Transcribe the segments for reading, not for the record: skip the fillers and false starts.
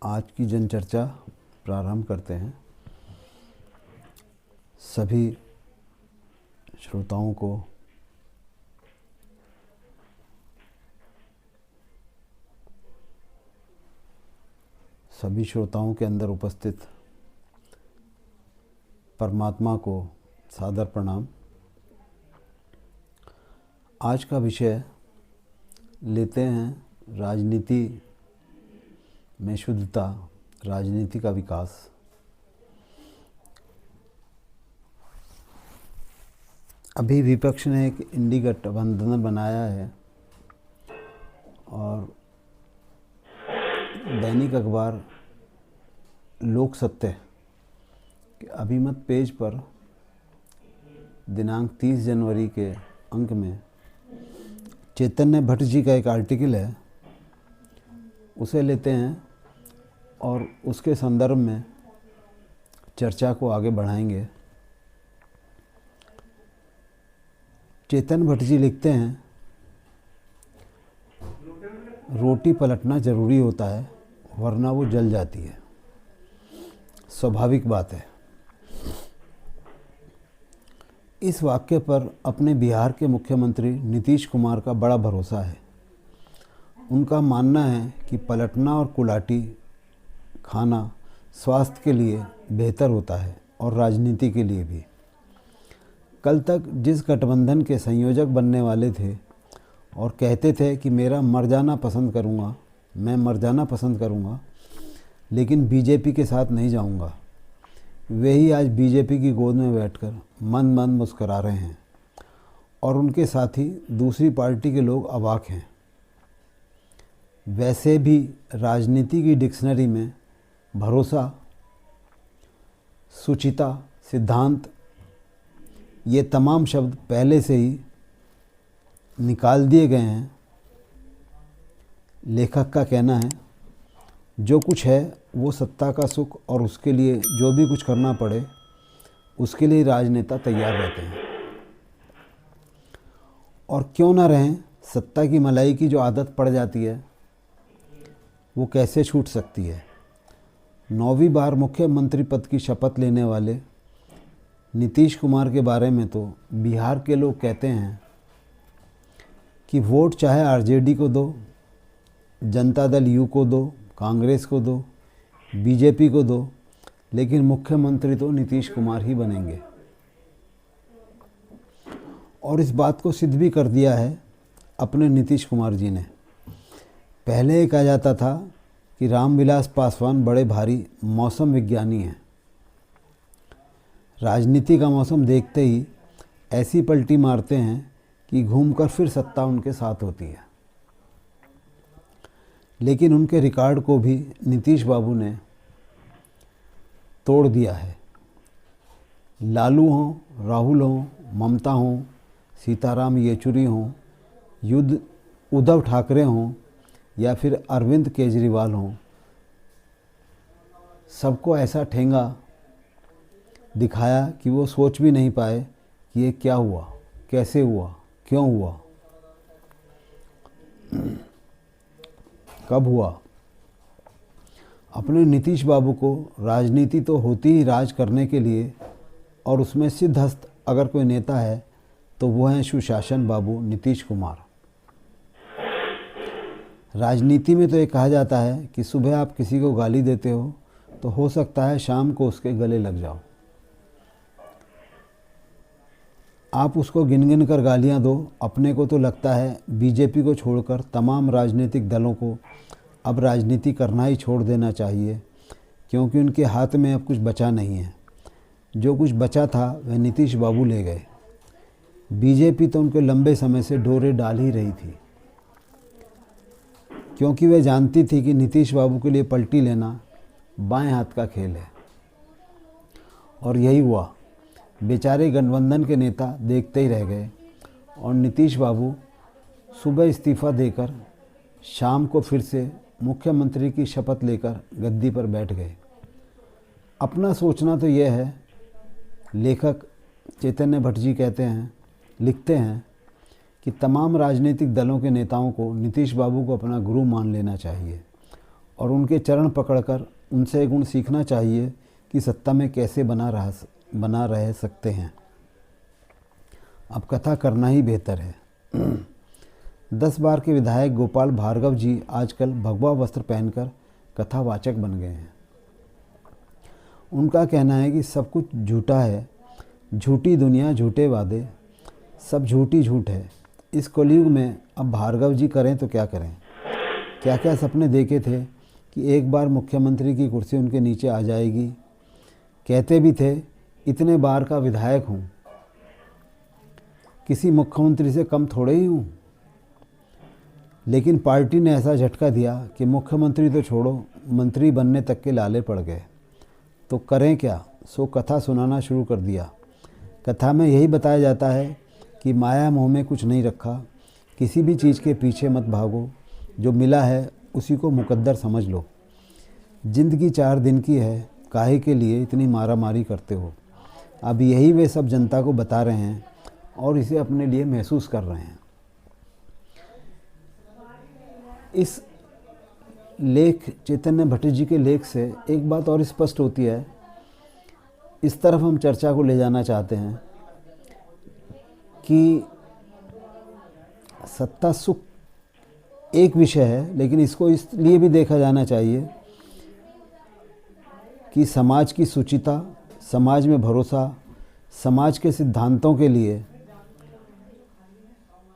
आज की जनचर्चा प्रारंभ करते हैं। सभी श्रोताओं को के अंदर उपस्थित परमात्मा को सादर प्रणाम। आज का विषय लेते हैं राजनीति में शुद्धता, राजनीति का विकास। अभी विपक्ष ने एक इंडी गठबंधन बनाया है और दैनिक अखबार लोक सत्य के अभिमत पेज पर दिनांक 30 जनवरी के अंक में चैतन्य भट्ट जी का एक आर्टिकल है, उसे लेते हैं और उसके संदर्भ में चर्चा को आगे बढ़ाएंगे। चैतन्य भट्ट जी लिखते हैं, रोटी पलटना ज़रूरी होता है वरना वो जल जाती है। स्वाभाविक बात है। इस वाक्य पर अपने बिहार के मुख्यमंत्री नीतीश कुमार का बड़ा भरोसा है। उनका मानना है कि पलटना और कुलाटी खाना स्वास्थ्य के लिए बेहतर होता है और राजनीति के लिए भी। कल तक जिस गठबंधन के संयोजक बनने वाले थे और कहते थे कि मैं मर जाना पसंद करूंगा लेकिन बीजेपी के साथ नहीं जाऊंगा, वे ही आज बीजेपी की गोद में बैठकर मन मन मुस्करा रहे हैं और उनके साथी दूसरी पार्टी के लोग अवाक हैं। वैसे भी राजनीति की डिक्शनरी में भरोसा, सुचिता, सिद्धांत ये तमाम शब्द पहले से ही निकाल दिए गए हैं। लेखक का कहना है, जो कुछ है वो सत्ता का सुख और उसके लिए जो भी कुछ करना पड़े उसके लिए राजनेता तैयार रहते हैं। और क्यों ना रहें, सत्ता की मलाई की जो आदत पड़ जाती है वो कैसे छूट सकती है। 9वीं बार मुख्यमंत्री पद की शपथ लेने वाले नीतीश कुमार के बारे में तो बिहार के लोग कहते हैं कि वोट चाहे आरजेडी को दो, जनता दल यू को दो, कांग्रेस को दो, बीजेपी को दो, लेकिन मुख्यमंत्री तो नीतीश कुमार ही बनेंगे। और इस बात को सिद्ध भी कर दिया है अपने नीतीश कुमार जी ने। पहले ये कहा जाता था कि रामविलास पासवान बड़े भारी मौसम विज्ञानी हैं। राजनीति का मौसम देखते ही ऐसी पलटी मारते हैं कि घूमकर फिर सत्ता उनके साथ होती है। लेकिन उनके रिकॉर्ड को भी नीतीश बाबू ने तोड़ दिया है। लालू हों, राहुल हों, ममता हों, सीताराम येचुरी हों, उद्धव ठाकरे हों या फिर अरविंद केजरीवाल हों, सबको ऐसा ठेंगा दिखाया कि वो सोच भी नहीं पाए कि ये क्या हुआ, कैसे हुआ, क्यों हुआ, कब हुआ। अपने नीतीश बाबू को राजनीति तो होती ही राज करने के लिए, और उसमें सिद्धहस्त अगर कोई नेता है तो वो हैं सुशासन बाबू नीतीश कुमार। राजनीति में तो ये कहा जाता है कि सुबह आप किसी को गाली देते हो तो हो सकता है शाम को उसके गले लग जाओ। आप उसको गिन गिन कर गालियाँ दो। अपने को तो लगता है बीजेपी को छोड़कर तमाम राजनीतिक दलों को अब राजनीति करना ही छोड़ देना चाहिए, क्योंकि उनके हाथ में अब कुछ बचा नहीं है। जो कुछ बचा था वह नीतीश बाबू ले गए। बीजेपी तो उनके लंबे समय से डोरे डाल ही रही थी, क्योंकि वह जानती थी कि नीतीश बाबू के लिए पलटी लेना बाएं हाथ का खेल है। और यही हुआ। बेचारे गठबंधन के नेता देखते ही रह गए और नीतीश बाबू सुबह इस्तीफ़ा देकर शाम को फिर से मुख्यमंत्री की शपथ लेकर गद्दी पर बैठ गए। अपना सोचना तो यह है, लेखक चैतन्य भट्ट जी लिखते हैं कि तमाम राजनीतिक दलों के नेताओं को नीतीश बाबू को अपना गुरु मान लेना चाहिए और उनके चरण पकड़कर उनसे गुण सीखना चाहिए कि सत्ता में कैसे बना रह सकते हैं। अब कथा करना ही बेहतर है। 10 बार के विधायक गोपाल भार्गव जी आजकल भगवा वस्त्र पहनकर कथावाचक बन गए हैं। उनका कहना है कि सब कुछ झूठा है, झूठी दुनिया, झूठे वादे, सब झूठी झूठ है। इस कलयुग में अब भार्गव जी करें तो क्या करें। क्या क्या सपने देखे थे कि एक बार मुख्यमंत्री की कुर्सी उनके नीचे आ जाएगी। कहते भी थे इतने बार का विधायक हूँ, किसी मुख्यमंत्री से कम थोड़े ही हूँ। लेकिन पार्टी ने ऐसा झटका दिया कि मुख्यमंत्री तो छोड़ो, मंत्री बनने तक के लाले पड़ गए। तो करें क्या, सो कथा सुनाना शुरू कर दिया। कथा में यही बताया जाता है कि माया मोह में कुछ नहीं रखा, किसी भी चीज़ के पीछे मत भागो, जो मिला है उसी को मुकद्दर समझ लो। ज़िंदगी 4 दिन की है, काहे के लिए इतनी मारा मारी करते हो। अब यही वे सब जनता को बता रहे हैं और इसे अपने लिए महसूस कर रहे हैं। इस लेख चैतन्य भट्ट जी के लेख से एक बात और स्पष्ट होती है, इस तरफ हम चर्चा को ले जाना चाहते हैं कि सत्ता सुख एक विषय है, लेकिन इसको इसलिए भी देखा जाना चाहिए कि समाज की सुचिता, समाज में भरोसा, समाज के सिद्धांतों के लिए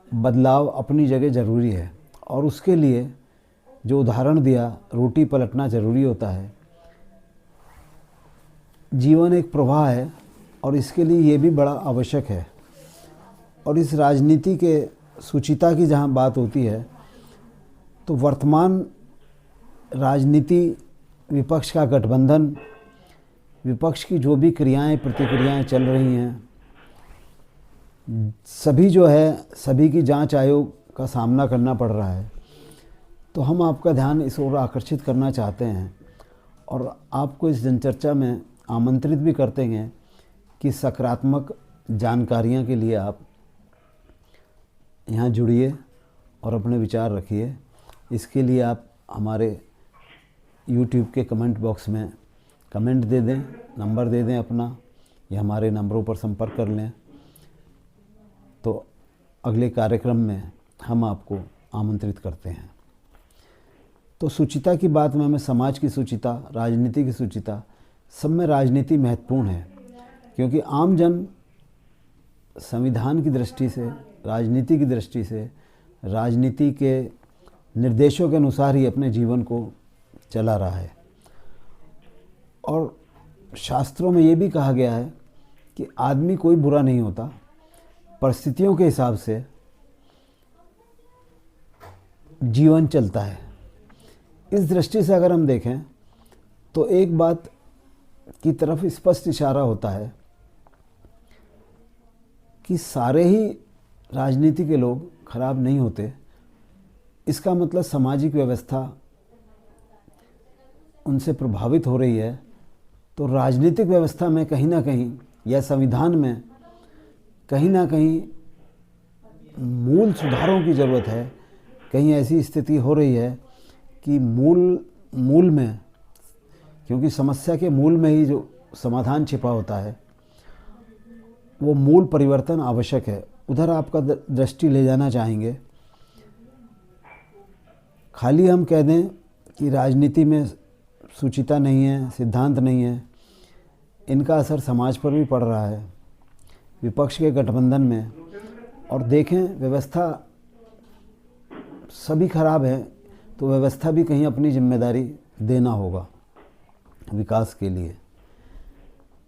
बदलाव अपनी जगह ज़रूरी है। और उसके लिए जो उदाहरण दिया, रोटी पलटना ज़रूरी होता है। जीवन एक प्रवाह है और इसके लिए ये भी बड़ा आवश्यक है। और इस राजनीति के सुचिता की जहाँ बात होती है, तो वर्तमान राजनीति, विपक्ष का गठबंधन, विपक्ष की जो भी क्रियाएं प्रतिक्रियाएं चल रही हैं, सभी जो है, सभी की जांच आयोग का सामना करना पड़ रहा है। तो हम आपका ध्यान इस ओर आकर्षित करना चाहते हैं और आपको इस जनचर्चा में आमंत्रित भी करते हैं कि सकारात्मक जानकारियां के लिए आप यहाँ जुड़िए और अपने विचार रखिए। इसके लिए आप हमारे YouTube के कमेंट बॉक्स में कमेंट दे दें, नंबर दे दें अपना, या हमारे नंबरों पर संपर्क कर लें। तो अगले कार्यक्रम में हम आपको आमंत्रित करते हैं। तो सुचिता की बात में, समाज की सुचिता, राजनीति की सुचिता, सब में राजनीति महत्वपूर्ण है, क्योंकि आम जन संविधान की दृष्टि से, राजनीति की दृष्टि से, राजनीति के निर्देशों के अनुसार ही अपने जीवन को चला रहा है। और शास्त्रों में ये भी कहा गया है कि आदमी कोई बुरा नहीं होता, परिस्थितियों के हिसाब से जीवन चलता है। इस दृष्टि से अगर हम देखें तो एक बात की तरफ स्पष्ट इशारा होता है कि सारे ही राजनीति के लोग खराब नहीं होते। इसका मतलब सामाजिक व्यवस्था उनसे प्रभावित हो रही है, तो राजनीतिक व्यवस्था में कहीं ना कहीं, या संविधान में कहीं ना कहीं मूल सुधारों की ज़रूरत है। कहीं ऐसी स्थिति हो रही है कि मूल में, क्योंकि समस्या के मूल में ही जो समाधान छिपा होता है, वो मूल परिवर्तन आवश्यक है। उधर आपका दृष्टि ले जाना चाहेंगे। खाली हम कह दें कि राजनीति में सुचिता नहीं है, सिद्धांत नहीं है, इनका असर समाज पर भी पड़ रहा है, विपक्ष के गठबंधन में। और देखें, व्यवस्था सभी खराब है, तो व्यवस्था भी कहीं अपनी जिम्मेदारी देना होगा विकास के लिए।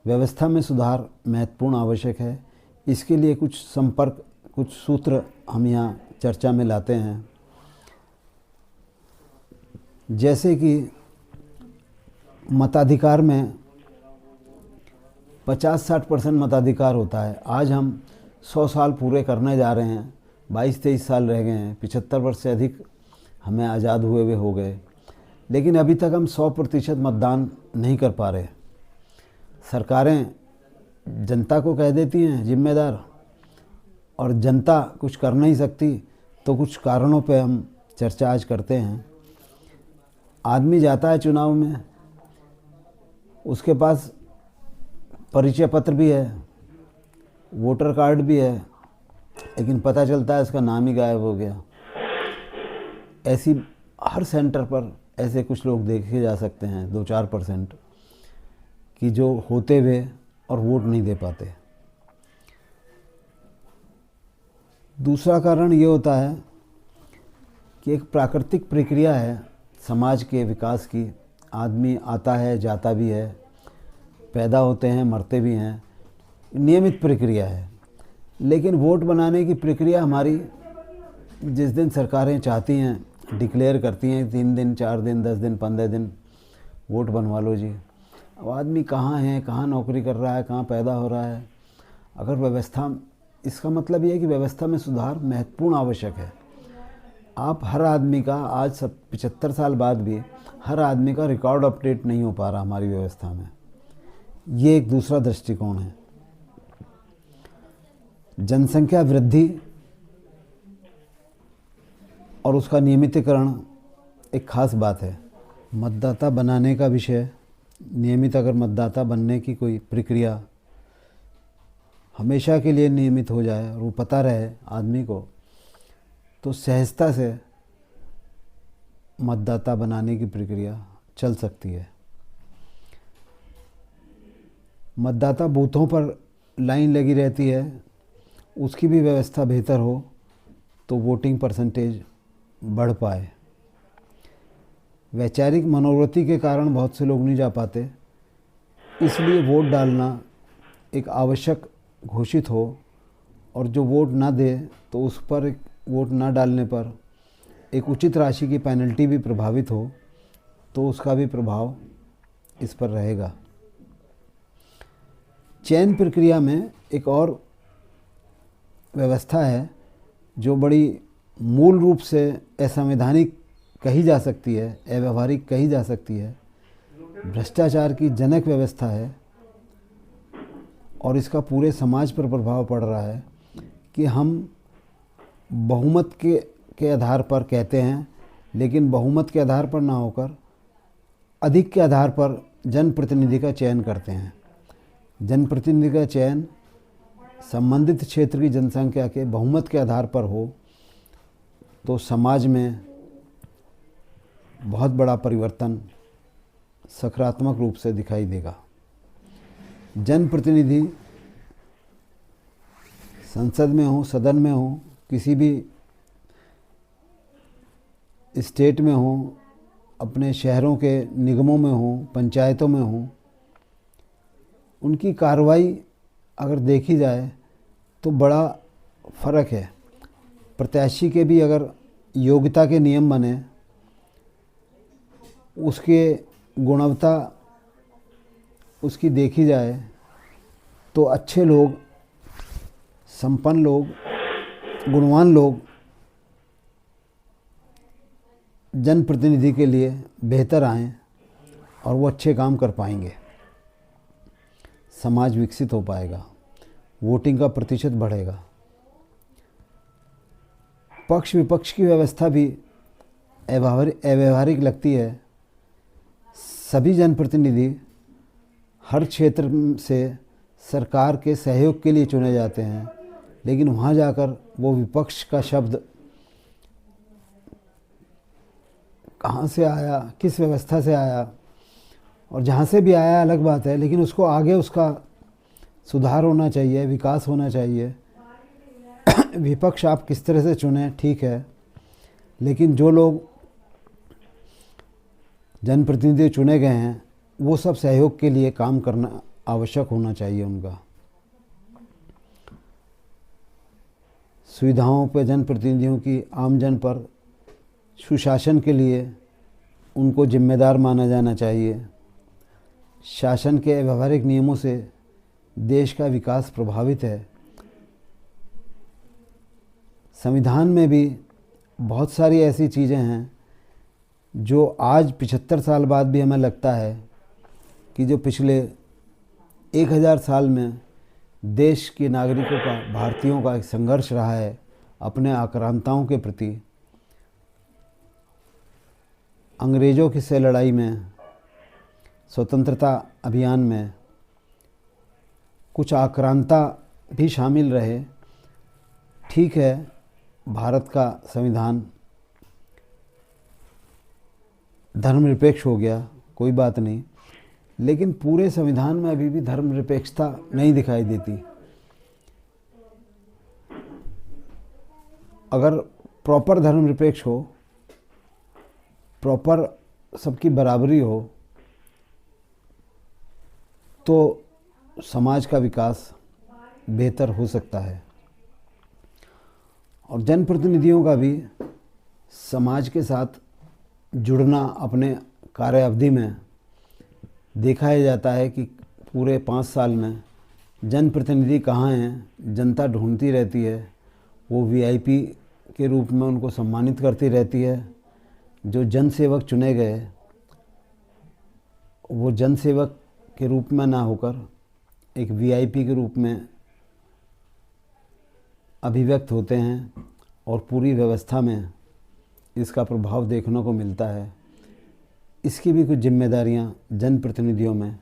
व्यवस्था में सुधार महत्वपूर्ण आवश्यक है। इसके लिए कुछ संपर्क, कुछ सूत्र हम यहाँ चर्चा में लाते हैं। जैसे कि मताधिकार में 50-60% मताधिकार होता है। आज हम 100 साल पूरे करने जा रहे हैं, 22-23 साल रह गए हैं, 75 वर्ष से अधिक हमें आज़ाद हुए हो गए, लेकिन अभी तक हम 100% मतदान नहीं कर पा रहे। सरकारें जनता को कह देती हैं जिम्मेदार, और जनता कुछ कर नहीं सकती। तो कुछ कारणों पे हम चर्चा आज करते हैं। आदमी जाता है चुनाव में, उसके पास परिचय पत्र भी है, वोटर कार्ड भी है, लेकिन पता चलता है उसका नाम ही गायब हो गया। ऐसी हर सेंटर पर ऐसे कुछ लोग देखे जा सकते हैं, 2-4% कि जो होते हुए और वोट नहीं दे पाते। दूसरा कारण ये होता है कि एक प्राकृतिक प्रक्रिया है समाज के विकास की। आदमी आता है, जाता भी है, पैदा होते हैं, मरते भी हैं, नियमित प्रक्रिया है। लेकिन वोट बनाने की प्रक्रिया हमारी, जिस दिन सरकारें चाहती हैं डिक्लेयर करती हैं 3 दिन, 4 दिन, 10 दिन, 15 दिन वोट बनवा लो जी। अब आदमी कहाँ है, कहाँ नौकरी कर रहा है, कहाँ पैदा हो रहा है। अगर व्यवस्था, इसका मतलब ये है कि व्यवस्था में सुधार महत्वपूर्ण आवश्यक है। आप हर आदमी का आज 75 साल बाद भी हर आदमी का रिकॉर्ड अपडेट नहीं हो पा रहा हमारी व्यवस्था में। ये एक दूसरा दृष्टिकोण है। जनसंख्या वृद्धि और उसका नियमितीकरण एक खास बात है। मतदाता बनाने का विषय, नियमित अगर मतदाता बनने की कोई प्रक्रिया हमेशा के लिए नियमित हो जाए और वो पता रहे आदमी को, तो सहजता से मतदाता बनाने की प्रक्रिया चल सकती है। मतदाता बूथों पर लाइन लगी रहती है, उसकी भी व्यवस्था बेहतर हो तो वोटिंग परसेंटेज बढ़ पाए। वैचारिक मनोवृत्ति के कारण बहुत से लोग नहीं जा पाते, इसलिए वोट डालना एक आवश्यक घोषित हो, और जो वोट ना दे तो उस पर, वोट ना डालने पर एक उचित राशि की पेनल्टी भी प्रभावित हो, तो उसका भी प्रभाव इस पर रहेगा। चयन प्रक्रिया में एक और व्यवस्था है जो बड़ी मूल रूप से असंवैधानिक कही जा सकती है, अव्यावहारिक कही जा सकती है, भ्रष्टाचार की जनक व्यवस्था है। और इसका पूरे समाज पर प्रभाव पड़ रहा है कि हम बहुमत के आधार पर कहते हैं, लेकिन बहुमत के आधार पर ना होकर अधिक के आधार पर जनप्रतिनिधि का चयन करते हैं। जनप्रतिनिधि का चयन संबंधित क्षेत्र की जनसंख्या के बहुमत के आधार पर हो तो समाज में बहुत बड़ा परिवर्तन सकारात्मक रूप से दिखाई देगा। जनप्रतिनिधि संसद में हो, सदन में हो, किसी भी स्टेट में हो, अपने शहरों के निगमों में हो, पंचायतों में हो, उनकी कार्रवाई अगर देखी जाए तो बड़ा फ़र्क है। प्रत्याशी के भी अगर योग्यता के नियम बने, उसके गुणवत्ता उसकी देखी जाए, तो अच्छे लोग, संपन्न लोग, गुणवान लोग जनप्रतिनिधि के लिए बेहतर आएं और वो अच्छे काम कर पाएंगे। समाज विकसित हो पाएगा, वोटिंग का प्रतिशत बढ़ेगा। पक्ष विपक्ष की व्यवस्था भी अव्यावहारिक लगती है। सभी जनप्रतिनिधि हर क्षेत्र से सरकार के सहयोग के लिए चुने जाते हैं, लेकिन वहाँ जाकर वो विपक्ष का शब्द कहाँ से आया, किस व्यवस्था से आया, और जहाँ से भी आया अलग बात है, लेकिन उसको आगे उसका सुधार होना चाहिए, विकास होना चाहिए। विपक्ष आप किस तरह से चुनें ठीक है, लेकिन जो लोग जनप्रतिनिधि चुने गए हैं वो सब सहयोग के लिए काम करना आवश्यक होना चाहिए उनका। सुविधाओं पर जनप्रतिनिधियों की आमजन पर सुशासन के लिए उनको जिम्मेदार माना जाना चाहिए। शासन के व्यवहारिक नियमों से देश का विकास प्रभावित है। संविधान में भी बहुत सारी ऐसी चीज़ें हैं जो आज 75 साल बाद भी हमें लगता है कि जो पिछले 1000 साल में देश के नागरिकों का, भारतीयों का एक संघर्ष रहा है अपने आक्रांताओं के प्रति, अंग्रेज़ों की से लड़ाई में, स्वतंत्रता अभियान में कुछ आक्रांता भी शामिल रहे। ठीक है, भारत का संविधान धर्मनिरपेक्ष हो गया, कोई बात नहीं, लेकिन पूरे संविधान में अभी भी धर्मनिरपेक्षता नहीं दिखाई देती। अगर प्रॉपर धर्मनिरपेक्ष हो, प्रॉपर सबकी बराबरी हो, तो समाज का विकास बेहतर हो सकता है। और जनप्रतिनिधियों का भी समाज के साथ जुड़ना अपने कार्य अवधि में देखा जाता है कि पूरे 5 साल में जनप्रतिनिधि कहाँ हैं, जनता ढूंढती रहती है, वो वीआईपी के रूप में उनको सम्मानित करती रहती है। जो जनसेवक चुने गए वो जनसेवक के रूप में ना होकर एक वीआईपी के रूप में अभिव्यक्त होते हैं और पूरी व्यवस्था में इसका प्रभाव देखने को मिलता है। इसकी भी कुछ जिम्मेदारियां जनप्रतिनिधियों में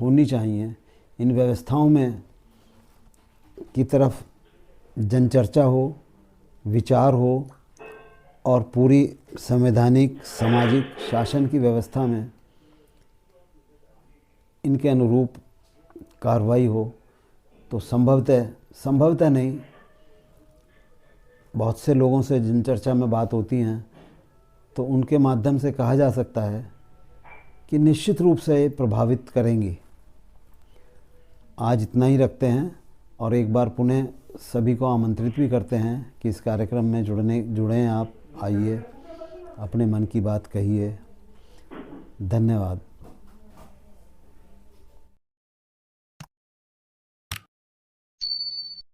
होनी चाहिए। इन व्यवस्थाओं में की तरफ जनचर्चा हो, विचार हो और पूरी संवैधानिक सामाजिक शासन की व्यवस्था में इनके अनुरूप कार्रवाई हो, तो संभवतः नहीं, बहुत से लोगों से जिन चर्चा में बात होती हैं तो उनके माध्यम से कहा जा सकता है कि निश्चित रूप से ये प्रभावित करेंगी। आज इतना ही रखते हैं और एक बार पुनः सभी को आमंत्रित भी करते हैं कि इस कार्यक्रम में जुड़ें। आप आइए, अपने मन की बात कहिए। धन्यवाद।